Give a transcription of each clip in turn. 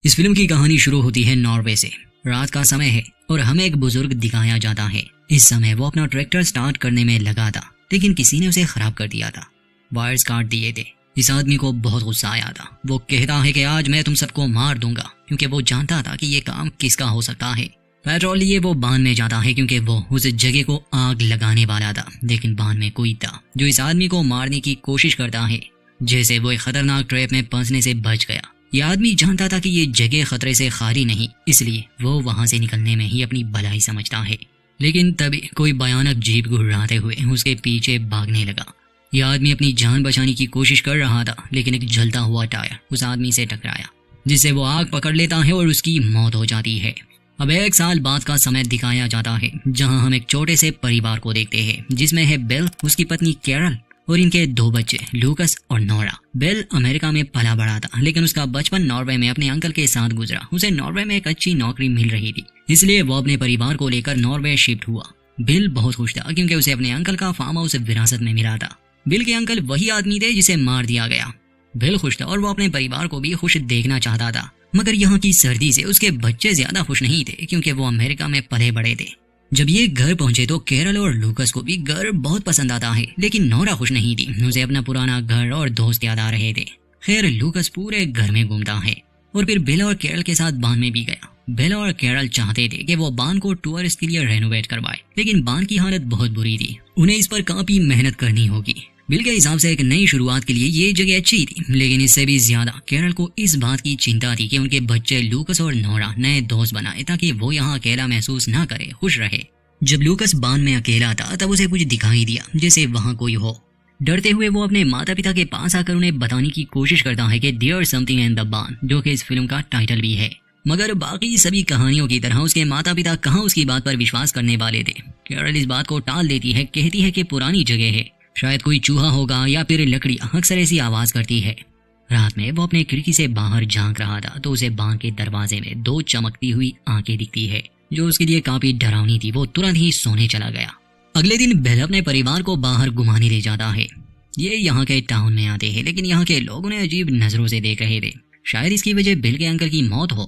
इस फिल्म की कहानी शुरू होती है नॉर्वे से। रात का समय है और हमें एक बुजुर्ग दिखाया जाता है। इस समय वो अपना ट्रैक्टर स्टार्ट करने में लगा था, लेकिन किसी ने उसे खराब कर दिया था। वायर्स काट दिए थे। इस आदमी को बहुत गुस्सा आया था। वो कहता है कि आज मैं तुम सबको मार दूंगा, क्योंकि वो जानता था कि ये काम किसका हो सकता है। पेट्रोल लिए वो बांध में जाता है क्योंकि वो उस जगह को आग लगाने वाला था, लेकिन बांध में कोई था जो इस आदमी को मारने की कोशिश करता है। जैसे वो एक खतरनाक ट्रैप में फंसने से बच गया। ये आदमी जानता था कि ये जगह खतरे से खाली नहीं, इसलिए वो वहां से निकलने में ही अपनी भलाई समझता है। लेकिन तभी कोई भयानक जीप घुर्राते हुए उसके पीछे भागने लगा। यह आदमी अपनी जान बचाने की कोशिश कर रहा था, लेकिन एक जलता हुआ टायर उस आदमी से टकराया, जिससे वो आग पकड़ लेता है और उसकी मौत हो जाती है। अब 1 साल बाद का समय दिखाया जाता है, जहां हम एक छोटे से परिवार को देखते हैं, जिसमें है बेल, उसकी पत्नी कैरल और इनके 2 बच्चे लूकस और नोरा। बेल अमेरिका में पला बड़ा था, लेकिन उसका बचपन नॉर्वे में अपने अंकल के साथ गुजरा। उसे नॉर्वे में एक अच्छी नौकरी मिल रही थी, इसलिए वो अपने परिवार को लेकर नॉर्वे शिफ्ट हुआ। बिल बहुत खुश था क्योंकि उसे अपने अंकल का फार्म हाउस विरासत में मिला था। बिल के अंकल वही आदमी थे जिसे मार दिया गया। बिल खुश था और वो अपने परिवार को भी खुश देखना चाहता था, मगर यहाँ की सर्दी से उसके बच्चे ज्यादा खुश नहीं थे, क्योंकि वो अमेरिका में पले बड़े थे। जब ये घर पहुंचे तो कैरल और लूकस को भी घर बहुत पसंद आता है, लेकिन नोरा खुश नहीं थी। उसे अपना पुराना घर और दोस्त याद आ रहे थे। खैर, लूकस पूरे घर में घूमता है और फिर बिल और कैरल के साथ बांध में भी गया। बिल और कैरल चाहते थे कि वो बांध को टूरिस्ट के लिए रेनोवेट करवाए, लेकिन बांध की हालत बहुत बुरी थी। उन्हें इस पर काफी मेहनत करनी होगी। बिल के हिसाब से एक नई शुरुआत के लिए ये जगह अच्छी थी, लेकिन इससे भी ज्यादा कैरल को इस बात की चिंता थी कि उनके बच्चे लूकस और नोरा नए दोस्त बनाए, ताकि वो यहाँ अकेला महसूस ना करे, खुश रहे। जब लूकस बांध में अकेला था तब उसे कुछ दिखाई दिया, जैसे वहाँ कोई हो। डरते हुए वो अपने माता पिता के पास आकर उन्हें बताने की कोशिश करता है कि देयर समथिंग इन द बांध, जो कि इस फिल्म का टाइटल भी है। मगर बाकी सभी कहानियों की तरह उसके माता पिता कहाँ उसकी बात पर विश्वास करने वाले थे। कैरल इस बात को टाल देती है, कहती है कि पुरानी जगह है, शायद कोई चूहा होगा या फिर लकड़ियां अक्सर ऐसी आवाज करती है। रात में वो अपने खिड़की से बाहर झांक रहा था तो उसे बांध के दरवाजे में 2 चमकती हुई आंखें दिखती है, जो उसके लिए काफी डरावनी थी। वो तुरंत ही सोने चला गया। अगले दिन बेल अपने परिवार को बाहर घुमाने ले जाता है। ये यहाँ के टाउन में आते हैं, लेकिन यहाँ के लोग उन्हें अजीब नजरों से देख रहे थे। शायद इसकी वजह बिल के अंकल की मौत हो।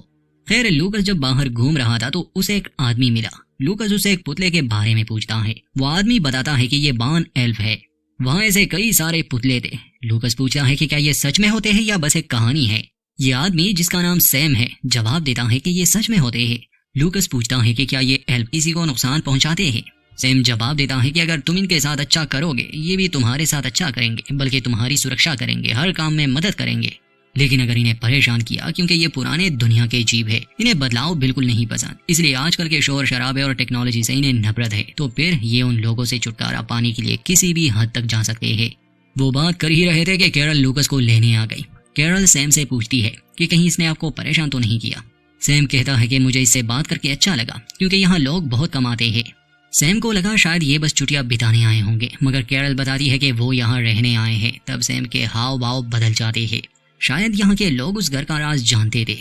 खैर, लूकस जब बाहर घूम रहा था तो उसे एक आदमी मिला। लूकस उसे एक पुतले के बारे में पूछता है। वो आदमी बताता है कि ये बान एल्फ है। वहाँ ऐसे कई सारे पुतले थे। लूकस पूछता है कि क्या ये सच में होते हैं या बस एक कहानी है। ये आदमी, जिसका नाम सैम है, जवाब देता है कि ये सच में होते हैं। लूकस पूछता है कि क्या ये एल्फ किसी को नुकसान पहुंचाते हैं। सैम जवाब देता है कि अगर तुम इनके साथ अच्छा करोगे, ये भी तुम्हारे साथ अच्छा करेंगे, बल्कि तुम्हारी सुरक्षा करेंगे, हर काम में मदद करेंगे। लेकिन अगर इन्हें परेशान किया, क्योंकि ये पुराने दुनिया के जीव है, इन्हें बदलाव बिल्कुल नहीं पसंद, इसलिए आजकल के शोर शराबे और टेक्नोलॉजी से इन्हें नफरत है, तो फिर ये उन लोगों से छुटकारा पाने के लिए किसी भी हद तक जा सकते हैं। वो बात कर ही रहे थे कि कैरल लूकस को लेने आ गई। कैरल सैम से पूछती है कि कहीं इसने आपको परेशान तो नहीं किया। सैम कहता है कि मुझे इससे बात करके अच्छा लगा, क्योंकि यहाँ लोग बहुत कमाते हैं। सैम को लगा शायद ये बस छुट्टियां बिताने आए होंगे, मगर कैरल बताती है कि वो यहाँ रहने आए हैं। तब सैम के हाव भाव बदल जाते हैं। शायद यहाँ के लोग उस घर का राज जानते थे।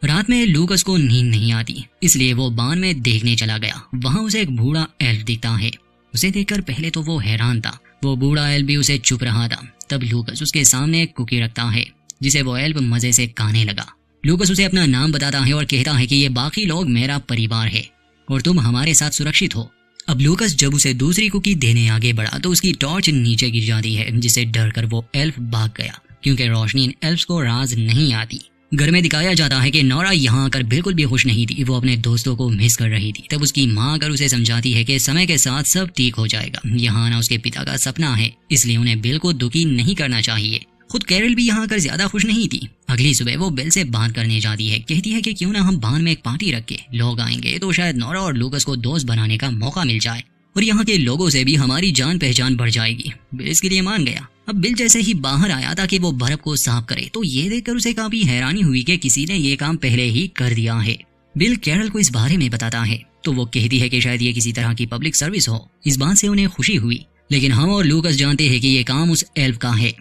रात में लूकस को नींद नहीं आती, इसलिए वो बान में देखने चला गया। वहाँ उसे एक बूढ़ा एल्फ दिखता है। उसे देखकर पहले तो वो हैरान था। वो बूढ़ा एल्फ भी उसे चुप रहा था। तब लूकस उसके सामने एक कुकी रखता है, जिसे वो एल्फ मजे से खाने लगा। लूकस उसे अपना नाम बताता है और कहता है कि ये बाकी लोग मेरा परिवार है और तुम हमारे साथ सुरक्षित हो। अब लूकस जब उसे दूसरी कुकी देने आगे बढ़ा तो उसकी टॉर्च नीचे गिर जाती है, जिसे डर कर वो एल्फ भाग गया, क्योंकि रोशनी इन एल्फ्स को राज नहीं आती। घर में दिखाया जाता है कि नोरा यहाँ आकर बिल्कुल भी खुश नहीं थी। वो अपने दोस्तों को मिस कर रही थी। तब उसकी माँ आकर उसे समझाती है कि समय के साथ सब ठीक हो जाएगा। यहाँ आना उसके पिता का सपना है, इसलिए उन्हें बिल को दुखी नहीं करना चाहिए। खुद कैरल भी यहाँ आकर ज्यादा खुश नहीं थी। अगली सुबह वो बिल से बात करने जाती है। कहती है कि क्यों ना हम बान में एक पार्टी रख के, लोग आएंगे तो शायद नोरा और लूकस को दोस्त बनाने का मौका मिल जाए और यहाँ के लोगों से भी हमारी जान पहचान बढ़ जाएगी। बिल इसके लिए मान गया। अब बिल जैसे ही बाहर आया ताकि वो बर्फ को साफ करे, तो ये देखकर उसे काफी हैरानी हुई कि किसी ने ये काम पहले ही कर दिया है। बिल कैरल को इस बारे में बताता है तो वो कहती है कि शायद ये किसी तरह की पब्लिक सर्विस हो। इस बात से उन्हें खुशी हुई, लेकिन हम और लूकस जानते हैं कि ये काम उस एल्फ का है।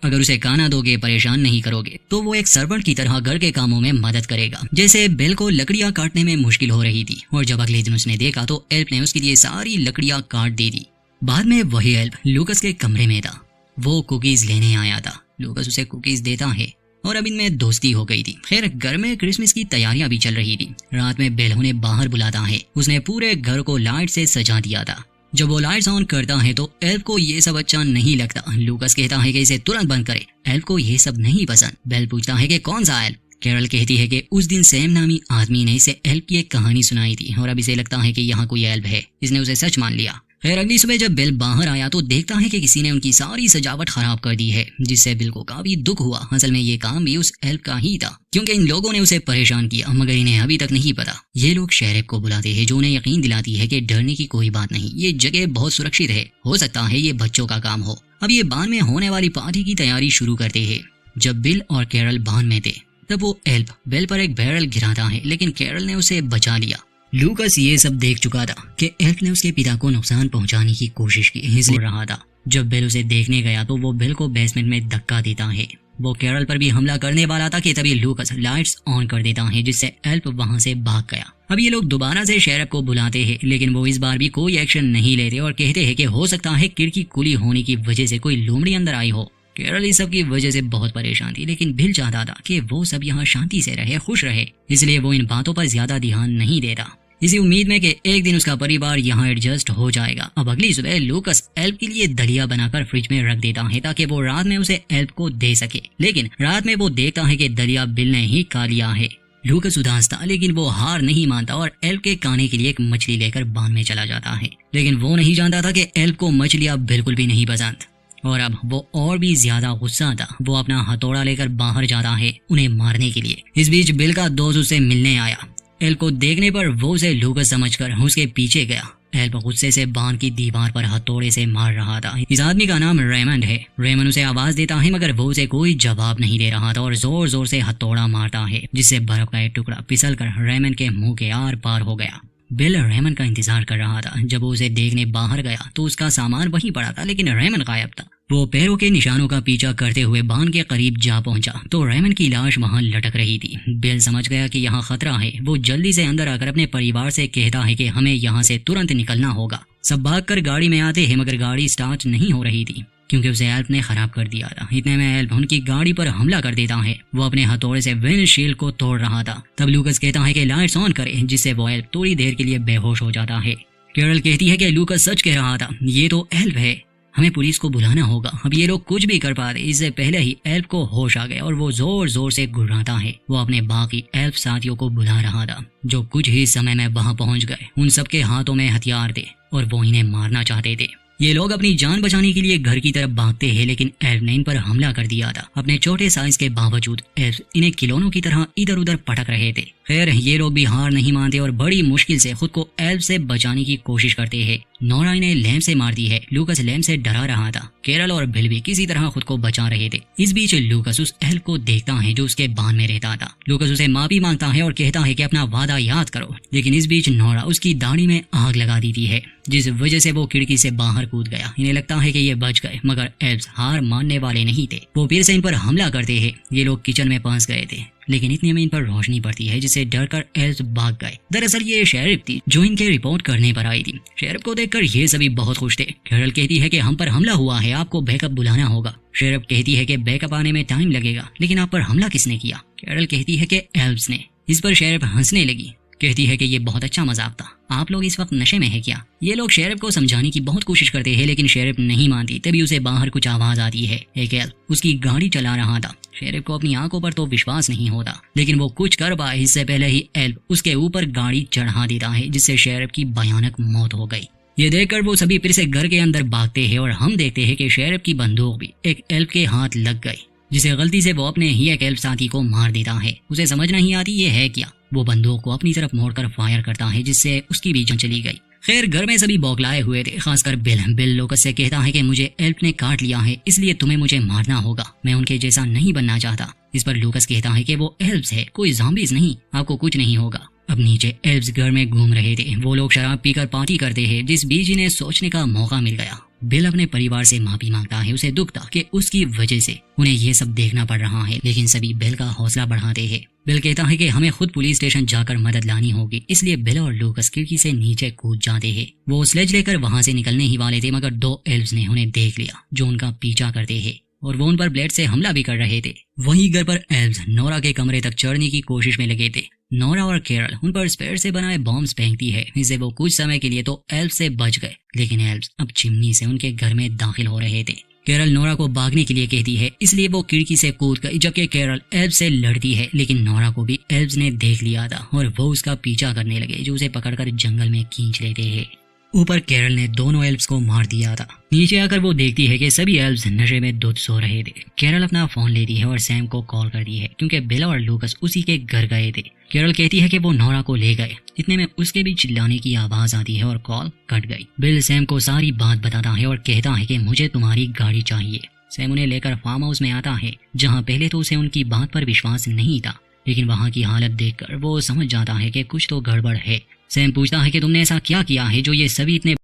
अगर उसे खाना दोगे, परेशान नहीं करोगे, तो वो एक सर्वेंट की तरह घर के कामों में मदद करेगा। जैसे बिल को लकड़ियां काटने में मुश्किल हो रही थी, और जब अगले दिन उसने देखा तो एल्फ ने उसके लिए सारी लकड़ियां काट दे दी। बाद में वही एल्फ लूकस के कमरे में था। वो कुकीज लेने आया था। लूकस उसे कुकीज देता है और अब इनमें दोस्ती हो गई थी। खैर घर में क्रिसमस की तैयारियां भी चल रही थी। रात में बेल उन्हें बाहर बुलाता है। उसने पूरे घर को लाइट से सजा दिया था। जब वो लाइट्स ऑन करता है तो एल्फ को ये सब अच्छा नहीं लगता। लूकस कहता है कि इसे तुरंत बंद करे। एल्फ को ये सब नहीं पसंद। बेल पूछता है कि कौन सा एल्फ। कैरल कहती है कि उस दिन सैम नामी आदमी ने इसे एल्फ की एक कहानी सुनाई थी और अब इसे लगता है कि यहाँ कोई एल्फ है। इसने उसे सच मान लिया। खैर अगली सुबह जब बिल बाहर आया तो देखता है कि किसी ने उनकी सारी सजावट खराब कर दी है, जिससे बिल को काफी दुख हुआ। असल में ये काम भी उस एल्फ का ही था, क्योंकि इन लोगों ने उसे परेशान किया, मगर इन्हें अभी तक नहीं पता। ये लोग शेरिफ को बुलाते हैं, जो उन्हें यकीन दिलाती है कि डरने की कोई बात नहीं, ये जगह बहुत सुरक्षित है। हो सकता है ये बच्चों का काम हो। अब ये बान में होने वाली पार्टी की तैयारी शुरू करते हैं। जब बिल और कैरल बान में थे तब वो एल्फ बेल पर एक बैरल गिराता है, लेकिन कैरल ने उसे बचा लिया। लूकस ये सब देख चुका था कि एल्फ ने उसके पिता को नुकसान पहुंचाने की कोशिश की, इसलिए रहा था। जब बेल उसे देखने गया तो वो बेल को बेसमेंट में धक्का देता है। वो कैरल पर भी हमला करने वाला था कि तभी लूकस लाइट्स ऑन कर देता है, जिससे एल्फ वहां से भाग गया। अब ये लोग दोबारा से शेरिफ को बुलाते हैं, लेकिन वो इस बार भी कोई एक्शन नहीं लेते और कहते हैं कि हो सकता है खिड़की खुली होने की वजह से कोई लोमड़ी अंदर आई हो। कैरल इस सब की वजह से बहुत परेशान थी, लेकिन बिल चाहता था कि वो सब यहाँ शांति से रहे, खुश रहे, इसलिए वो इन बातों पर ज्यादा ध्यान नहीं देता, इसी उम्मीद में कि एक दिन उसका परिवार यहाँ एडजस्ट हो जाएगा। अब अगली सुबह लूकस एल्फ के लिए दलिया बनाकर फ्रिज में रख देता है ताकि वो रात में उसे एल्फ को दे सके, लेकिन रात में वो देखता है कि दलिया बिल ने ही खा लिया है। लूकस उदास था, लेकिन वो हार नहीं मानता और एल्फ के खाने के लिए एक मछली लेकर बांध में चला जाता है। लेकिन वो नहीं जानता था कि एल्फ को मछलियां बिल्कुल भी नहीं पसंद, और अब वो और भी ज्यादा गुस्सा था। वो अपना हथौड़ा लेकर बाहर जाता है उन्हें मारने के लिए। इस बीच बिल का दोस्त उसे मिलने आया। एल्फ को देखने पर वो उसे लूकस समझकर उसके पीछे गया। एल्फ गुस्से से बांध की दीवार पर हथौड़े से मार रहा था। इस आदमी का नाम रेमंड है। रेमंड उसे आवाज देता है, मगर वो उसे कोई जवाब नहीं दे रहा था और जोर जोर से हथौड़ा मारता है, जिससे बर्फ का एक टुकड़ा फिसल कर रेमंड के मुंह के आर पार हो गया। बिल रेमंड का इंतजार कर रहा था। जब वो उसे देखने बाहर गया तो उसका सामान वहीं पड़ा था, लेकिन रेमंड गायब था। वो पैरों के निशानों का पीछा करते हुए बांध के करीब जा पहुंचा तो रेमंड की लाश वहां लटक रही थी। बिल समझ गया कि यहाँ खतरा है। वो जल्दी से अंदर आकर अपने परिवार से कहता है कि हमें यहाँ से तुरंत निकलना होगा। सब भागकर गाड़ी में आते हैं, मगर गाड़ी स्टार्ट नहीं हो रही थी क्योंकि उसे एल्फ ने खराब कर दिया था। इतने में एल्फ उनकी गाड़ी पर हमला कर देता है। वो अपने हथौड़े से विंडशील्ड को तोड़ रहा था। तब लूकस कहता है कि लाइट्स ऑन करे, जिससे वो एल्फ थोड़ी देर के लिए बेहोश हो जाता है। कैरल कहती है कि लूकस सच कह रहा था, ये तो एल्फ है, हमें पुलिस को बुलाना होगा। अब ये लोग कुछ भी कर पा रहे, इससे पहले ही एल्फ को होश आ गया और वो जोर जोर से गुर्राता है। वो अपने बाकी एल्फ साथियों को बुला रहा था, जो कुछ ही समय में वहां पहुंच गए। उन सबके हाथों में हथियार थे और वो इन्हें मारना चाहते थे। ये लोग अपनी जान बचाने के लिए घर की तरफ भागते हैं, लेकिन एल्फ ने इन पर हमला कर दिया था। अपने छोटे साइज के बावजूद एल्फ इन्हें खिलौनों की तरह इधर उधर पटक रहे थे। खैर ये लोग भी हार नहीं मानते और बड़ी मुश्किल से खुद को एल्फ से बचाने की कोशिश करते हैं। नोरा इन्हें लैम्प से मारती है। लूकस लैम्प से डरा रहा था। कैरल और बिल भी किसी तरह खुद को बचा रहे थे। इस बीच लूकस उस एल्फ को देखता है जो उसके बांध में रहता था। लूकस उसे माफी मांगता है और कहता है कि अपना वादा याद करो, लेकिन इस बीच नोरा उसकी दाढ़ी में आग लगा देती है, जिस वजह से वो खिड़की से बाहर कूद गया। इन्हें लगता है कि ये बच गए, मगर एल्फ हार मानने वाले नहीं थे। वो फिर से इन पर हमला करते हैं। ये लोग किचन में फंस गए थे, लेकिन इतने में इन पर रोशनी पड़ती है, जिससे डरकर एल्फ भाग गए। दरअसल ये शेरिफ थी जो इनके रिपोर्ट करने पर आई थी। शेरिफ को देखकर ये सभी बहुत खुश थे। कैरल कहती है कि हम पर हमला हुआ है, आपको बैकअप बुलाना होगा। शेरिफ कहती है कि बैकअप आने में टाइम लगेगा, लेकिन आप पर हमला किसने किया? कैरल कहती है कि एल्फ्स ने। इस पर शेरिफ हंसने लगी, कहती है कि ये बहुत अच्छा मजाक था, आप लोग इस वक्त नशे में है क्या? ये लोग शेरिफ को समझाने की बहुत कोशिश करते हैं, लेकिन शेरिफ नहीं मानती। तभी उसे बाहर कुछ आवाज आती है। एक एल्फ उसकी गाड़ी चला रहा था। शेरिफ को अपनी आंखों पर तो विश्वास नहीं होता, लेकिन वो कुछ कर पाए इससे पहले ही एल्फ उसके ऊपर गाड़ी चढ़ा देता है, जिससे शेरिफ की भयानक मौत हो गई। ये देखकर वो सभी फिर से घर के अंदर भागते हैं और हम देखते हैं कि शेरिफ की बंदूक भी एक एल्फ के हाथ लग गई, जिसे गलती से वो अपने ही एक एल्फ साथी को मार देता है। उसे समझ नहीं आती ये है क्या। वो बंदूक को अपनी तरफ मोड़कर फायर करता है, जिससे उसकी भी जान चली गई। खैर घर में सभी बौखलाए हुए थे, खासकर बिल। बिल लूकस से कहता है कि मुझे एल्फ ने काट लिया है, इसलिए तुम्हें मुझे मारना होगा, मैं उनके जैसा नहीं बनना चाहता। इस पर लूकस कहता है कि वो एल्फ्स है, कोई ज़ॉम्बीज़ नहीं, आपको कुछ नहीं होगा। अब नीचे एल्फ्स घर में घूम रहे थे। वो लोग शराब पीकर पार्टी करते हैं, जिस बीच इन्हें सोचने का मौका मिल गया। बिल अपने परिवार से माफी मांगता है। उसे दुख था कि उसकी वजह से उन्हें ये सब देखना पड़ रहा है, लेकिन सभी बिल का हौसला बढ़ाते हैं। बिल कहता है कि हमें खुद पुलिस स्टेशन जाकर मदद लानी होगी, इसलिए बिल और लूकस खिड़की से नीचे कूद जाते हैं। वो स्लेज लेकर वहां से निकलने ही वाले थे, मगर दो एल्फ्स ने उन्हें देख लिया जो उनका पीछा करते हैं। और वो उन पर ब्लेड से हमला भी कर रहे थे। वहीं घर पर एल्व्स नोरा के कमरे तक चढ़ने की कोशिश में लगे थे। नोरा और कैरल उन पर स्पेयर से बनाए बॉम्ब्स फेंकती है, इससे वो कुछ समय के लिए तो एल्व्स से बच गए, लेकिन एल्व्स अब चिमनी से उनके घर में दाखिल हो रहे थे। कैरल नोरा को भागने के लिए कहती है, इसलिए वो खिड़की से कूद गई, जबकि कैरल एल्व्स से लड़ती है, लेकिन नोरा को भी एल्व्स ने देख लिया था और वो उसका पीछा करने लगे, जो उसे पकड़कर जंगल में खींच लेते हैं। ऊपर कैरल ने दोनों एल्व्स को मार दिया था। नीचे आकर वो देखती है कि सभी एल्व्स नशे में धुत सो रहे थे। कैरल अपना फोन लेती है और सैम को कॉल करती है, क्योंकि बेला और लूकस उसी के घर गए थे। कैरल कहती है कि वो नोरा को ले गए। इतने में उसके भी चिल्लाने की आवाज आती है और कॉल कट गई। बिल सैम को सारी बात बताता है और कहता है कि मुझे तुम्हारी गाड़ी चाहिए। सैम उन्हें लेकर फार्म हाउस में आता है, जहाँ पहले तो उसे उनकी बात पर विश्वास नहीं था, लेकिन वहाँ की हालत देखकर वो समझ जाता है कि कुछ तो गड़बड़ है। सैम पूछता है कि तुमने ऐसा क्या किया है जो ये सभी इतने,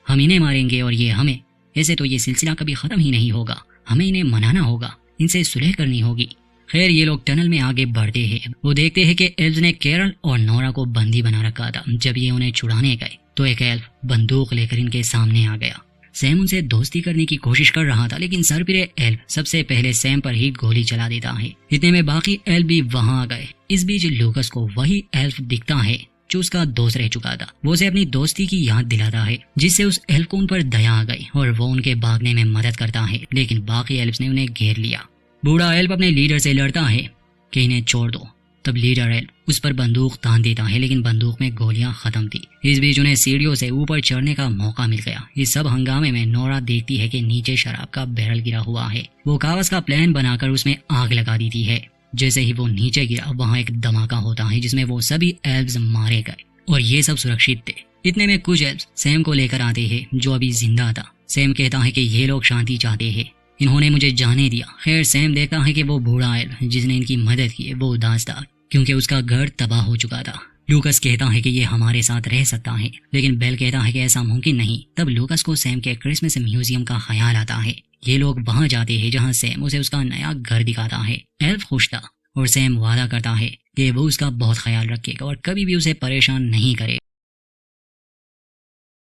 हम इन्हें मारेंगे और ये हमें, ऐसे तो ये सिलसिला कभी खत्म ही नहीं होगा, हमें इन्हें मनाना होगा, इनसे सुलह करनी होगी। खैर ये लोग टनल में आगे बढ़ते हैं। वो देखते हैं कि एल्व्स ने कैरल और नोरा को बंदी बना रखा था। जब ये उन्हें छुड़ाने गए तो एक एल्फ बंदूक लेकर इनके सामने आ गया। सैम उनसे दोस्ती करने की कोशिश कर रहा था, लेकिन सरपिरे एल्फ सबसे पहले सैम पर ही गोली चला देता है। इतने में बाकी एल्फ भी वहां आ गए। इस बीच लूकस को वही एल्फ दिखता है जो उसका दोस्त रह चुका था। वो उसे अपनी दोस्ती की याद दिलाता है, जिससे उस एल्फ को उन पर दया आ गई और वो उनके भागने में मदद करता है, लेकिन बाकी एल्फ्स ने उन्हें घेर लिया। बूढ़ा एल्फ अपने लीडर से लड़ता है कि इन्हें छोड़ दो। तब लीडर एल्फ उस पर बंदूक तान देता है, लेकिन बंदूक में गोलियां खत्म थी। इस बीच उन्हें सीढ़ियों से ऊपर चढ़ने का मौका मिल गया। इस सब हंगामे में नोरा देखती है कि नीचे शराब का बैरल गिरा हुआ है। वो कागज का प्लान बनाकर उसमें आग लगा देती है। जैसे ही वो नीचे गिरा, वहाँ एक धमाका होता है जिसमें वो सभी एल्फ्स मारे गए और ये सब सुरक्षित थे। इतने में कुछ एल्फ्स सैम को लेकर आते हैं, जो अभी जिंदा था। सैम कहता है कि ये लोग शांति चाहते हैं, इन्होंने मुझे जाने दिया। खैर सैम देखता है कि वो बूढ़ा एल्फ जिसने इनकी मदद की है वो उदास था, क्योंकि उसका घर तबाह हो चुका था। लूकस कहता है कि ये हमारे साथ रह सकता है, लेकिन बेल कहता है कि ऐसा मुमकिन नहीं। तब लूकस को सैम के क्रिसमस म्यूजियम का ख्याल आता है। ये लोग वहां जाते हैं जहां सैम उसे उसका नया घर दिखाता है। एल्फ खुश था और सैम वादा करता है कि वो उसका बहुत ख्याल रखेगा और कभी भी उसे परेशान नहीं करेगा।